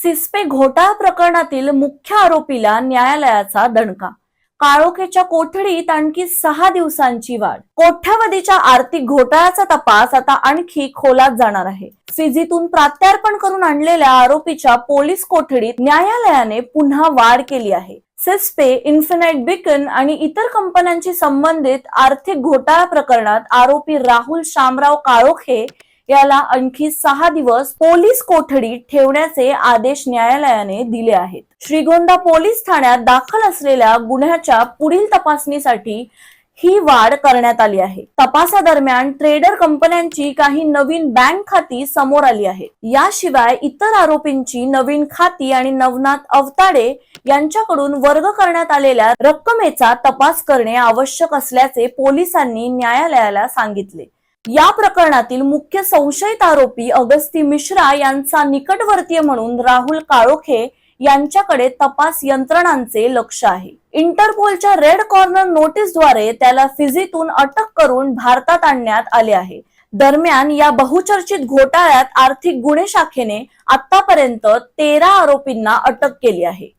सिस्पे घोटाळा प्रकरणातील मुख्य आरोपीला न्यायालयाचा दणका. काळोखेच्या कोठडीत आणखी 6 दिवसांची वाढ. कोट्यावधीच्या आर्थिक घोटाळ्याचा तपास आता आणखी खोलात जाणार आहे. फिजीतून प्रत्यार्पण करून आणलेल्या आरोपीच्या पोलीस कोठडीत न्यायालयाने पुन्हा वाढ केली आहे. सिस्पे, इन्फिनाइट बीकन आणि इतर कंपन्यांशी संबंधित आर्थिक घोटाळा प्रकरणात आरोपी राहुल शामराव काळोखे याला आणखी 6 दिवस पोलीस कोठडीत ठेवण्याचे आदेश न्यायालयाने दिले आहेत. श्रीगोंदा पोलीस ठाण्यात दाखल असलेल्या गुन्ह्याच्या पुढील तपासणीसाठी ही वाढ करण्यात आली आहे. तपासादरम्यान ट्रेडर कंपन्यांची काही नवीन बँक खाती समोर आली आहेत. याशिवाय इतर आरोपींची नवीन खाती आणि नवनाथ अवताडे यांच्याकडून वर्ग करण्यात आलेल्या रक्कमेचा तपास करणे आवश्यक असल्याचे पोलिसांनी न्यायालयाला सांगितले. या प्रकरणातील मुख्य संशयित आरोपी अगस्ती मिश्रा यांचा निकटवर्तीय म्हणून राहुल काळोखे यांच्याकडे तपास यंत्रणांचे लक्ष आहे. इंटरपोलच्या रेड कॉर्नर नोटीसद्वारे त्याला फिजीतून अटक करून भारतात आणण्यात आले आहे. दरम्यान या बहुचर्चित घोटाळ्यात आर्थिक गुन्हे शाखेने आतापर्यंत 13 आरोपींना अटक केली आहे.